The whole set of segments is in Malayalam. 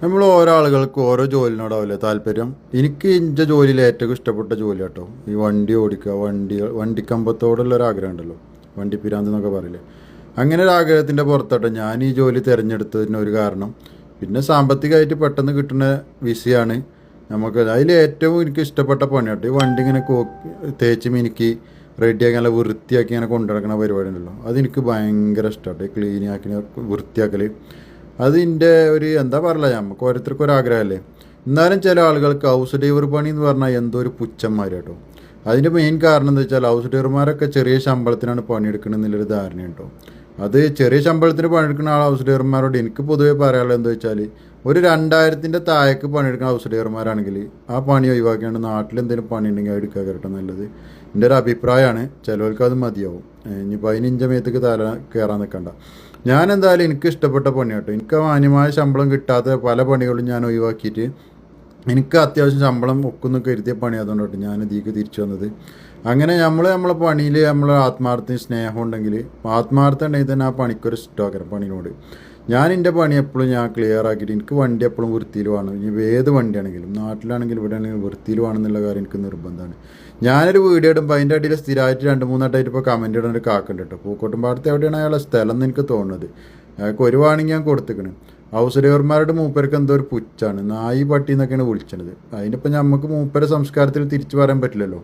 നമ്മൾ ഓരോ ആളുകൾക്ക് ഓരോ ജോലിനോടാവില്ലേ താല്പര്യം. എനിക്ക് എൻ്റെ ജോലിയിൽ ഏറ്റവും ഇഷ്ടപ്പെട്ട ജോലി കേട്ടോ ഈ വണ്ടി ഓടിക്കുക, വണ്ടിക്കമ്പത്തോടുള്ള ഒരു ആഗ്രഹം ഉണ്ടല്ലോ, വണ്ടി പിരാന്ത് എന്നൊക്കെ പറയില്ലേ. അങ്ങനെ ഒരു ആഗ്രഹത്തിൻ്റെ പുറത്തോട്ടെ ഞാൻ ഈ ജോലി തിരഞ്ഞെടുത്തതിന് ഒരു കാരണം, പിന്നെ സാമ്പത്തികമായിട്ട് പെട്ടെന്ന് കിട്ടുന്ന വിസയാണ് നമുക്ക്. അതിൽ ഏറ്റവും എനിക്ക് ഇഷ്ടപ്പെട്ട പണി കേട്ടോ ഈ വണ്ടി ഇങ്ങനെ തേച്ച് മിനുക്കി റെഡിയാക്കി നല്ല വൃത്തിയാക്കി ഇങ്ങനെ കൊണ്ടുനടക്കുന്ന പരിപാടി ഉണ്ടല്ലോ, അതെനിക്ക് ഭയങ്കര ഇഷ്ടമാട്ടോ. ക്ലീൻ ആക്കി വൃത്തിയാക്കൽ അതിൻ്റെ ഒരു എന്താ പറയില്ല, നമുക്ക് ഓരോരുത്തർക്കും ഒരു ആഗ്രഹമല്ലേ. എന്നാലും ചില ആളുകൾക്ക് ഹൗസ് ഡ്രൈവർ പണി എന്ന് പറഞ്ഞാൽ എന്തോ ഒരു പുച്ഛന്മാർ കേട്ടോ. അതിൻ്റെ മെയിൻ കാരണം എന്താ വെച്ചാൽ ഹൗസ് ഡ്രൈവർമാരൊക്കെ ചെറിയ ശമ്പളത്തിനാണ് പണിയെടുക്കണം എന്നുള്ളൊരു ധാരണയുണ്ടോ. അത് ചെറിയ ശമ്പളത്തിന് പണിയെടുക്കുന്ന ഹൗസ് ഡ്രൈവർമാരോട് എനിക്ക് പൊതുവേ പറയാനുള്ളത് എന്താ വെച്ചാൽ, ഒരു 2000-ൻ്റെ താഴേക്ക് പണിയെടുക്കുന്ന ഹൗസ് ഡ്രൈവർമാരാണെങ്കിൽ ആ പണി ഒഴിവാക്കിയാണ് നാട്ടിൽ എന്തെങ്കിലും പണി ഉണ്ടെങ്കിൽ അത് എടുക്കുക കേട്ടോ നല്ലത്. എൻ്റെ ഒരു അഭിപ്രായമാണ്. ചിലവർക്ക് അത് മതിയാവും. ഇനിയിപ്പോൾ അതിന് ഇഞ്ചമയത്തേക്ക് തല കയറാൻ നിൽക്കണ്ട. ഞാൻ എന്തായാലും എനിക്ക് ഇഷ്ടപ്പെട്ട പണി കേട്ടോ. എനിക്ക് മാന്യമായ ശമ്പളം കിട്ടാത്ത പല പണികളും ഞാൻ ഒഴിവാക്കിയിട്ട് എനിക്ക് അത്യാവശ്യം ശമ്പളം ഒക്കുന്നു കരുതിയ പണി അതുകൊണ്ട് കേട്ടോ ഞാൻ ഇതിലേക്ക് തിരിച്ചു വന്നത്. അങ്ങനെ നമ്മളെ പണിയിൽ ആത്മാർത്ഥയും സ്നേഹം ഉണ്ടെങ്കിൽ, ആത്മാർത്ഥം ഉണ്ടെങ്കിൽ തന്നെ ആ പണിക്കൊരു ഇഷ്ടമാക്കണം പണിനോട്. ഞാൻ എൻ്റെ പണി എപ്പോഴും ഞാൻ ക്ലിയർ ആക്കിയിട്ട് എനിക്ക് വണ്ടി എപ്പോഴും വൃത്തിയിൽ വേണം. ഇനി ഏത് വണ്ടിയാണെങ്കിലും നാട്ടിലാണെങ്കിലും ഇവിടെ ആണെങ്കിലും വൃത്തിയിൽ വേണമെന്നുള്ള കാര്യം എനിക്ക് നിർബന്ധമാണ്. ഞാനൊരു വീഡിയോ ഇടുമ്പോൾ അതിൻ്റെ അടിയിൽ സ്ഥിരമായിട്ട് 2-3 ഇപ്പോൾ കമൻറ്റ് ഇടുന്ന ഒരു കാക്കുണ്ട് കേട്ടോ. പൂക്കോട്ടുംപാടത്ത് എവിടെയാണ് അയാളെ സ്ഥലം എന്ന് എനിക്ക് തോന്നുന്നത്. അയാൾക്ക് ഒരു വാണിങ് ഞാൻ കൊടുത്തിക്കണ്. ഹൗസ് ഡ്രൈവർമാരുടെ മൂപ്പർക്ക് എന്തോ ഒരു പുച്ഛാണ്, നായി പട്ടി എന്നൊക്കെയാണ് വിളിച്ചത്. അതിനിപ്പോൾ നമുക്ക് മൂപ്പരെ സംസ്കാരത്തിൽ തിരിച്ചു പറയാൻ പറ്റില്ലല്ലോ.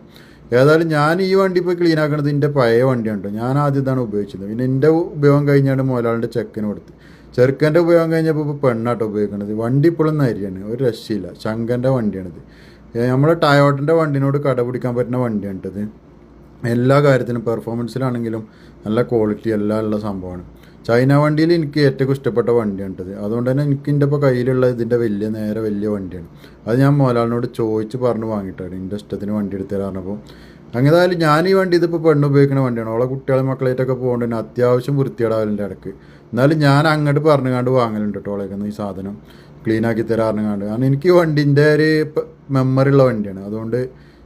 ഏതായാലും ഞാൻ ഈ വണ്ടി ഇപ്പോൾ ക്ലീൻ ആക്കണത് എൻ്റെ പഴയ വണ്ടിയാണ് കേട്ടോ. ഞാൻ ആദ്യം ഇതാണ് ഉപയോഗിച്ചത്. പിന്നെ എൻ്റെ ഉപയോഗം കഴിഞ്ഞാണ് മുതലാളിൻ്റെ ചെക്കന് കൊടുത്ത്. ചെറുക്കൻ്റെ ഉപയോഗം കഴിഞ്ഞപ്പോൾ ഇപ്പോൾ പെണ്ണാട്ടോ ഉപയോഗിക്കണത്. വണ്ടി ഇപ്പോഴും നരിയാണ്, ഒരു രക്ഷയില്ല. ശങ്കൻ്റെ വണ്ടിയാണിത്. നമ്മുടെ ടയോട്ടൻ്റെ വണ്ടിനോട് കടപിടിക്കാൻ പറ്റുന്ന വണ്ടിയാണിട്ടത്. എല്ലാ കാര്യത്തിനും പെർഫോമൻസിലാണെങ്കിലും നല്ല ക്വാളിറ്റി എല്ലാം ഉള്ള സംഭവമാണ്. ചൈന വണ്ടിയിൽ എനിക്ക് ഏറ്റവും ഇഷ്ടപ്പെട്ട വണ്ടിയാണിട്ടത്. അതുകൊണ്ട് തന്നെ എനിക്ക് എൻ്റെ ഇപ്പോൾ കയ്യിലുള്ള ഇതിൻ്റെ വലിയ വണ്ടിയാണ്. അത് ഞാൻ മുതലാളിനോട് ചോദിച്ച് പറഞ്ഞ് വാങ്ങിയിട്ടാണ് എൻ്റെ ഇഷ്ടത്തിന് വണ്ടി എടുത്ത് തരാറിനപ്പോൾ. അങ്ങനെയായാലും ഞാൻ ഈ വണ്ടി ഇതിപ്പോൾ പെണ്ണ് ഉപയോഗിക്കുന്ന വണ്ടിയാണ്. ഓളെ കുട്ടികളെ മക്കളായിട്ടൊക്കെ പോകേണ്ട തന്നെ അത്യാവശ്യം വൃത്തിയേടാവലിൻ്റെ ഇടയ്ക്ക്. എന്നാലും ഞാൻ അങ്ങോട്ട് പറഞ്ഞുകൊണ്ട് വാങ്ങലുണ്ട് കേട്ടോ ഓളേക്കുന്ന ഈ സാധനം ക്ലീനാക്കി തരാറുണ്ട്. കാരണം എനിക്ക് വണ്ടിൻ്റെ ഒരു മെമ്മറി ഉള്ള വണ്ടിയാണ്. അതുകൊണ്ട്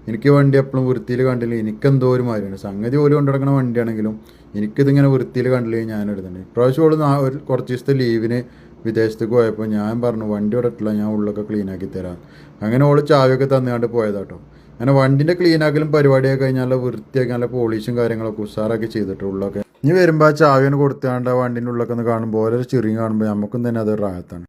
എനിക്ക് വണ്ടി എപ്പോഴും വൃത്തിയിൽ കണ്ടില്ല എനിക്കെന്തോ ഒരു മാതിരിയാണ്. സംഗതി പോലും കൊണ്ടുനടക്കുന്ന വണ്ടിയാണെങ്കിലും എനിക്കിതിങ്ങനെ വൃത്തിയിൽ കണ്ടില്ലെങ്കിൽ ഞാൻ എടുത്തുണ്ട്. ഇപ്രാവശ്യം ഒരു കുറച്ച് ദിവസത്തെ ലീവിന് വിദേശത്തേക്ക് പോയപ്പോൾ ഞാൻ പറഞ്ഞു വണ്ടി ഇടട്ടില്ല, ഞാൻ ഉള്ളൊക്കെ ക്ലീനാക്കി തരാം. അങ്ങനെ ഓള് ചാവിയൊക്കെ തന്നുകൊണ്ട് പോയതാട്ടോ. അങ്ങനെ വണ്ടിൻ്റെ ക്ലീനാക്കലും പരിപാടിയൊക്കെ കഴിഞ്ഞാൽ വൃത്തിയാക്കി നല്ല പോളീഷും കാര്യങ്ങളൊക്കെ ഉഷാറാക്കി ചെയ്തിട്ട് ഉള്ളൊക്കെ ഇനി വരുമ്പോൾ ആ ചാവിയാണ് കൊടുത്താണ്ട് ആ വണ്ടീൻ്റെ ഉള്ളൊക്കെ ഒന്ന് കാണുമ്പോൾ ഓരോ ചെറിയ കാണുമ്പോൾ നമുക്കും തന്നെ അതൊരു റാഹത്താണ്.